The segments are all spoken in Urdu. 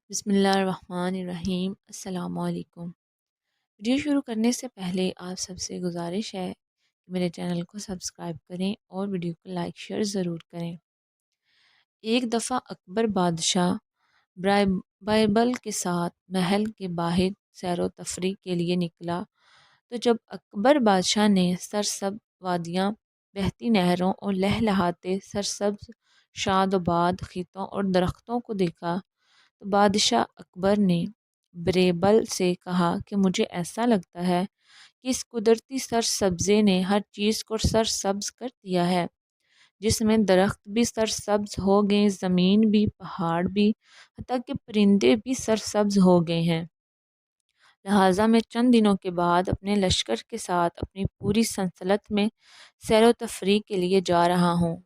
بسم اللہ الرحمن الرحیم۔ السلام علیکم۔ ویڈیو شروع کرنے سے پہلے آپ سب سے گزارش ہے کہ میرے چینل کو سبسکرائب کریں اور ویڈیو کو لائک شیئر ضرور کریں۔ ایک دفعہ اکبر بادشاہ بائبل کے ساتھ محل کے باہر سیر و تفریح کے لیے نکلا تو جب اکبر بادشاہ نے سرسبز وادیاں، بہتی نہروں اور لہلہاتے سرسبز شاد و باد خطوں اور درختوں کو دیکھا تو بادشاہ اکبر نے بیربل سے کہا کہ مجھے ایسا لگتا ہے کہ اس قدرتی سرسبزے نے ہر چیز کو سرسبز کر دیا ہے، جس میں درخت بھی سرسبز ہو گئے، زمین بھی، پہاڑ بھی، حتیٰ کہ پرندے بھی سرسبز ہو گئے ہیں۔ لہٰذا میں چند دنوں کے بعد اپنے لشکر کے ساتھ اپنی پوری سلطنت میں سیر و تفریح کے لیے جا رہا ہوں۔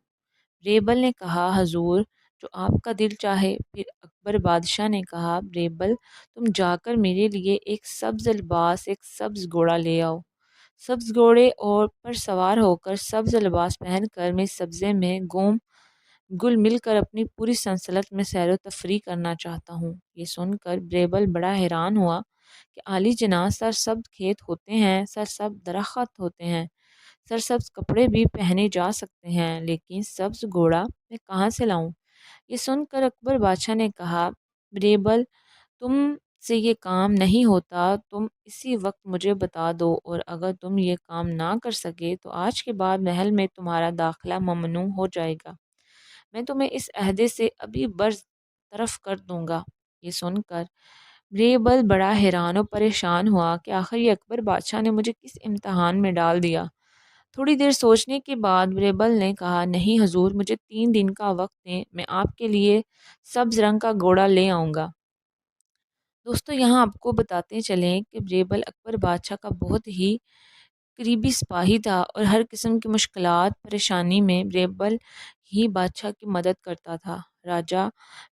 بیربل نے کہا، حضور، جو آپ کا دل چاہے۔ پھر اکبر بادشاہ نے کہا، بیربل، تم جا کر میرے لیے ایک سبز لباس، ایک سبز گھوڑا لے آؤ۔ سبز گھوڑے اور پر سوار ہو کر، سبز لباس پہن کر میں سبزے میں گل مل کر اپنی پوری سلطنت میں سیر و تفریح کرنا چاہتا ہوں۔ یہ سن کر بیربل بڑا حیران ہوا کہ عالی جناح سرسبز کھیت ہوتے ہیں، سرسبز درخت ہوتے ہیں، سرسبز کپڑے بھی پہنے جا سکتے ہیں، لیکن سبز گھوڑا میں کہاں سے لاؤں؟ یہ سن کر اکبر بادشاہ نے کہا، بیربل، تم سے یہ کام نہیں ہوتا، تم اسی وقت مجھے بتا دو، اور اگر تم یہ کام نہ کر سکے تو آج کے بعد محل میں تمہارا داخلہ ممنوع ہو جائے گا۔ میں تمہیں اس عہدے سے ابھی برطرف کر دوں گا۔ یہ سن کر بیربل بڑا حیران و پریشان ہوا کہ آخر یہ اکبر بادشاہ نے مجھے کس امتحان میں ڈال دیا۔ تھوڑی دیر سوچنے کے بعد بیربل نے کہا، نہیں حضور، مجھے 3 دن کا وقت دیں، میں آپ کے لیے سبز رنگ کا گھوڑا لے آؤں گا۔ دوستو، یہاں آپ کو بتاتے چلیں کہ بیربل اکبر بادشاہ کا بہت ہی قریبی سپاہی تھا اور ہر قسم کی مشکلات پریشانی میں بیربل ہی بادشاہ کی مدد کرتا تھا۔ راجہ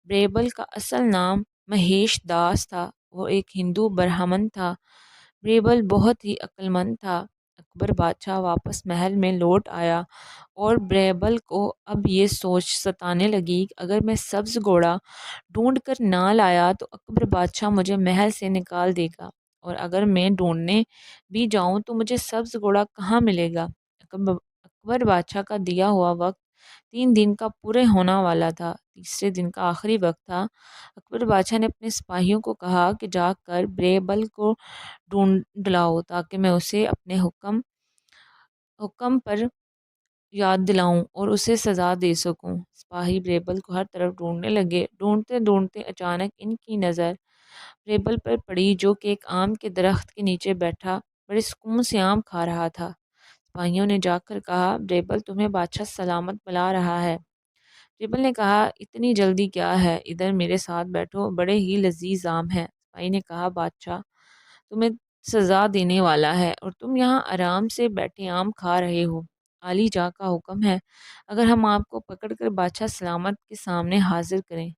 بیربل کا اصل نام مہیش داس تھا۔ وہ ایک ہندو برہمن تھا۔ بیربل بہت ہی عقل مند تھا۔ اکبر بادشاہ واپس محل میں لوٹ آیا اور بیربل کو اب یہ سوچ ستانے لگی کہ اگر میں سبز گھوڑا ڈھونڈ کر نہ لایا تو اکبر بادشاہ مجھے محل سے نکال دے گا، اور اگر میں ڈھونڈنے بھی جاؤں تو مجھے سبز گھوڑا کہاں ملے گا۔ اکبر بادشاہ کا دیا ہوا وقت 3 دن کا پورے ہونا والا تھا۔ تیسرے دن کا آخری وقت تھا۔ اکبر بادشاہ نے اپنے سپاہیوں کو کہا کہ جا کر بیربل کو ڈھونڈ لاؤ تاکہ میں اسے اپنے حکم پر یاد دلاؤں اور اسے سزا دے سکوں۔ سپاہی بیربل کو ہر طرف ڈھونڈنے لگے۔ ڈھونڈتے ڈھونڈتے اچانک ان کی نظر بیربل پر پڑی، جو کہ ایک آم کے درخت کے نیچے بیٹھا بڑے سکون سے آم کھا رہا تھا۔ سپاہیوں نے جا کر کہا، بیربل، تمہیں بادشاہ سلامت بلا رہا ہے۔ بیربل نے کہا، اتنی جلدی کیا ہے، ادھر میرے ساتھ بیٹھو، بڑے ہی لذیذ آم ہیں۔ سپاہی نے کہا، بادشاہ تمہیں سزا دینے والا ہے اور تم یہاں آرام سے بیٹھے آم کھا رہے ہو۔ عالی جاں کا حکم ہے، اگر ہم آپ کو پکڑ کر بادشاہ سلامت کے سامنے حاضر کریں۔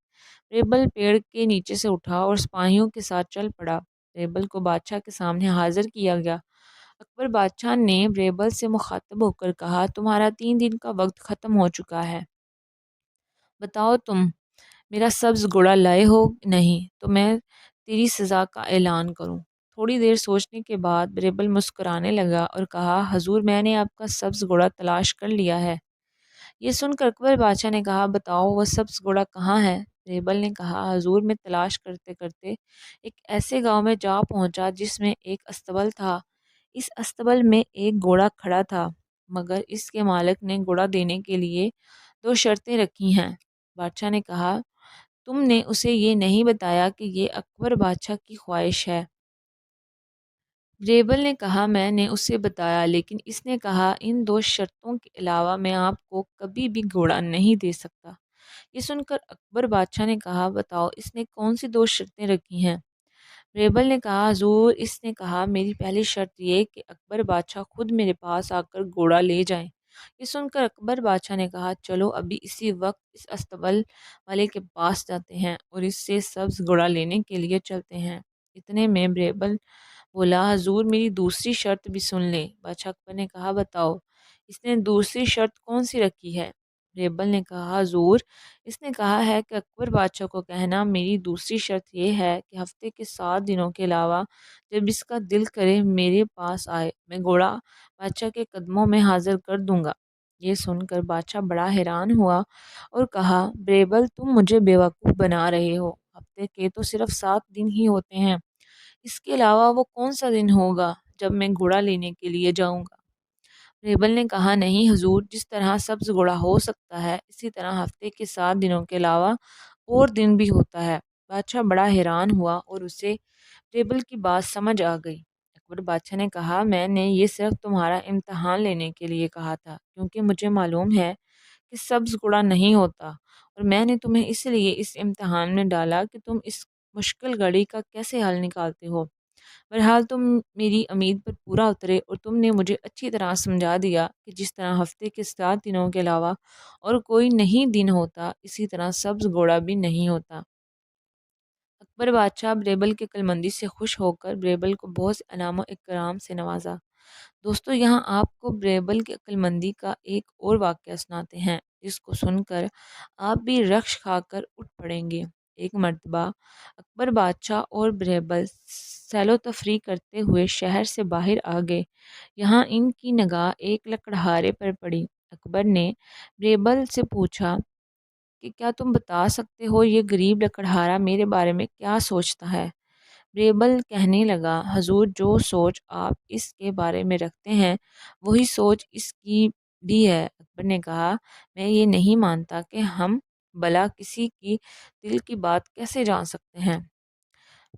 بیربل پیڑ کے نیچے سے اٹھا اور سپاہیوں کے ساتھ چل پڑا۔ بیربل کو بادشاہ کے سامنے حاضر کیا گیا۔ اکبر بادشاہ نے بیربل سے مخاطب ہو کر کہا، تمہارا 3 دن کا وقت ختم ہو چکا ہے۔ بتاؤ تم میرا سبز گھوڑا لائے ہو نہیں، تو میں تیری سزا کا اعلان کروں۔ تھوڑی دیر سوچنے کے بعد بیربل مسکرانے لگا اور کہا، حضور، میں نے آپ کا سبز گھوڑا تلاش کر لیا ہے۔ یہ سن کر اکبر بادشاہ نے کہا، بتاؤ وہ سبز گھوڑا کہاں ہے؟ بیربل نے کہا، حضور، میں تلاش کرتے کرتے ایک ایسے گاؤں میں جا پہنچا جس میں ایک استبل تھا۔ اس استبل میں ایک گھوڑا کھڑا تھا، مگر اس کے مالک نے گھوڑا دینے کے لیے 2 شرطیں رکھی ہیں۔ بادشاہ نے کہا، تم نے اسے یہ نہیں بتایا کہ یہ اکبر بادشاہ کی خواہش ہے؟ بیربل نے کہا، میں نے اسے بتایا، لیکن اس نے کہا، ان 2 شرطوں کے علاوہ میں آپ کو کبھی بھی گھوڑا نہیں دے سکتا۔ یہ سن کر اکبر بادشاہ نے کہا، بتاؤ اس نے کون سی 2 شرطیں رکھی ہیں؟ بیربل نے کہا، حضور، اس نے کہا، میری پہلی شرط یہ کہ اکبر بادشاہ خود میرے پاس آ کر گھوڑا لے جائیں۔ یہ سن کر اکبر بادشاہ نے کہا، چلو ابھی اسی وقت اس استبل والے کے پاس جاتے ہیں اور اس سے سبز گھوڑا لینے کے لیے چلتے ہیں۔ اتنے میں بیربل بولا، حضور، میری دوسری شرط بھی سن لیں۔ بادشاہ اکبر نے کہا، بتاؤ اس نے دوسری شرط کون سی رکھی ہے؟ بیربل نے کہا حضور، اس نے کہا ہے کہ اکبر بادشاہ کو کہنا میری دوسری شرط یہ ہے کہ ہفتے کے 7 دنوں کے علاوہ جب اس کا دل کرے میرے پاس آئے، میں گھوڑا بادشاہ کے قدموں میں حاضر کر دوں گا۔ یہ سن کر بادشاہ بڑا حیران ہوا اور کہا بیربل، تم مجھے بیوقوف بنا رہے ہو، ہفتے کے تو صرف 7 دن ہی ہوتے ہیں، اس کے علاوہ وہ کون سا دن ہوگا جب میں گھوڑا لینے کے لیے جاؤں گا؟ ریبل نے کہا نہیں حضور، جس طرح سبز گھوڑا ہو سکتا ہے اسی طرح ہفتے کے 7 دنوں کے علاوہ اور دن بھی ہوتا ہے۔ بادشاہ بڑا حیران ہوا اور اسے ریبل کی بات سمجھ آ گئی۔ اکبر بادشاہ نے کہا میں نے یہ صرف تمہارا امتحان لینے کے لیے کہا تھا، کیونکہ مجھے معلوم ہے کہ سبز گھوڑا نہیں ہوتا، اور میں نے تمہیں اس لیے اس امتحان میں ڈالا کہ تم اس مشکل گھڑی کا کیسے حل نکالتے ہو۔ بہرحال تم میری امید پر پورا اترے اور تم نے مجھے اچھی طرح سمجھا دیا کہ جس طرح ہفتے کے 7 دنوں کے علاوہ اور کوئی نہیں دن ہوتا، اسی طرح سبز گھوڑا بھی نہیں ہوتا۔ اکبر بادشاہ بیربل کے کلمندی سے خوش ہو کر بیربل کو بہت سے انعام و اکرام سے نوازا۔ دوستو، یہاں آپ کو بیربل کے عقلمندی کا ایک اور واقعہ سناتے ہیں جس کو سن کر آپ بھی رقص کھا کر اٹھ پڑیں گے۔ ایک مرتبہ اکبر بادشاہ اور بیربل سیل و تفریح کرتے ہوئے شہر سے باہر آ گئے۔ یہاں ان کی نگاہ ایک لکڑہارے پر پڑی۔ اکبر نے بیربل سے پوچھا کہ کیا تم بتا سکتے ہو یہ غریب لکڑہارا میرے بارے میں کیا سوچتا ہے؟ بیربل کہنے لگا حضور، جو سوچ آپ اس کے بارے میں رکھتے ہیں وہی سوچ اس کی بھی ہے۔ اکبر نے کہا میں یہ نہیں مانتا کہ ہم بلا کسی کی دل کی بات کیسے جان سکتے ہیں؟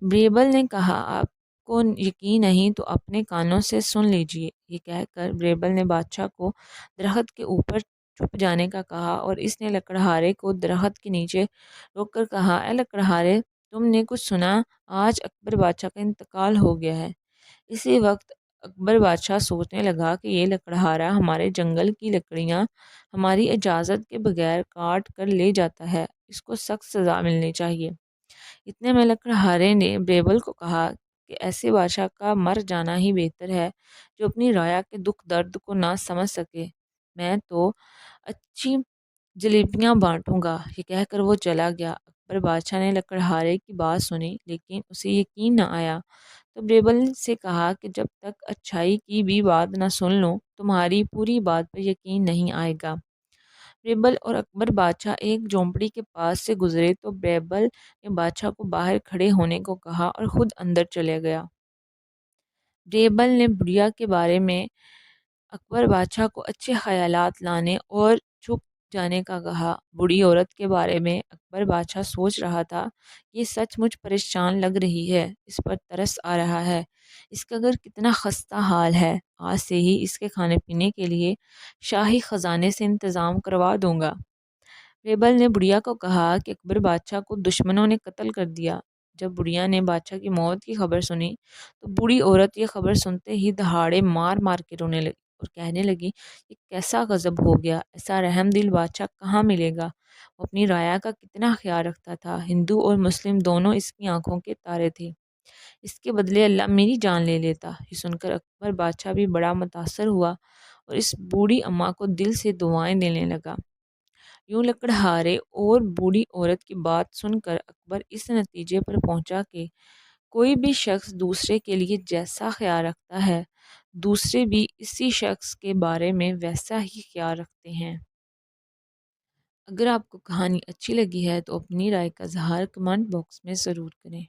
بیربل نے کہا آپ کو یقین نہیں تو اپنے کانوں سے سن لیجئے۔ یہ کہہ کر بیربل نے بادشاہ کو درخت کے اوپر چھپ جانے کا کہا اور اس نے لکڑہارے کو درخت کے نیچے روک کر کہا اے لکڑہارے، تم نے کچھ سنا؟ آج اکبر بادشاہ کا انتقال ہو گیا ہے۔ اسی وقت اکبر بادشاہ سوچنے لگا کہ یہ لکڑہارا ہمارے جنگل کی لکڑیاں ہماری اجازت کے بغیر کاٹ کر لے جاتا ہے، اس کو سخت سزا ملنی چاہیے۔ اتنے میں لکڑہارے نے بیربل کو کہا کہ ایسے بادشاہ کا مر جانا ہی بہتر ہے جو اپنی رعایا کے دکھ درد کو نہ سمجھ سکے۔ میں تو اچھی جلیبیاں بانٹوں گا۔ یہ کہہ کر وہ چلا گیا۔ اکبر بادشاہ نے لکڑہارے کی بات سنی لیکن اسے یقین نہ آیا، تو بیربل سے کہا کہ جب تک اچھائی کی بھی بات نہ سن لوں تمہاری پوری بات پر یقین نہیں آئے گا۔ بیربل اور اکبر بادشاہ ایک جھونپڑی کے پاس سے گزرے تو بیربل نے بادشاہ کو باہر کھڑے ہونے کو کہا اور خود اندر چلے گیا۔ بیربل نے بڑھیا کے بارے میں اکبر بادشاہ کو اچھے خیالات لانے اور چھپ جانے کا کہا۔ بوڑھی عورت کے بارے میں اکبر بادشاہ سوچ رہا تھا یہ سچ مچ پریشان لگ رہی ہے، اس پر ترس آ رہا ہے، اس کا گھر کتنا خستہ حال ہے، آج سے ہی اس کے کھانے پینے کے لیے شاہی خزانے سے انتظام کروا دوں گا۔ بیربل نے بڑھیا کو کہا کہ اکبر بادشاہ کو دشمنوں نے قتل کر دیا۔ جب بڑھیا نے بادشاہ کی موت کی خبر سنی تو بوڑھی عورت یہ خبر سنتے ہی دہاڑے مار مار کے رونے لگی اور کہنے لگی یہ کیسا غضب ہو گیا، ایسا رحم دل بادشاہ کہاں ملے گا، وہ اپنی رعایا کا کتنا خیال رکھتا تھا، ہندو اور مسلم دونوں اس کی آنکھوں کے تارے تھے، اس کے بدلے اللہ میری جان لے لیتا۔ یہ سن کر اکبر بادشاہ بھی بڑا متاثر ہوا اور اس بوڑھی اماں کو دل سے دعائیں دینے لگا۔ یوں لکڑہارے اور بوڑھی عورت کی بات سن کر اکبر اس نتیجے پر پہنچا کہ کوئی بھی شخص دوسرے کے لیے جیسا خیال رکھتا ہے دوسرے بھی اسی شخص کے بارے میں ویسا ہی خیال رکھتے ہیں۔ اگر آپ کو کہانی اچھی لگی ہے تو اپنی رائے کا اظہار کمنٹ باکس میں ضرور کریں۔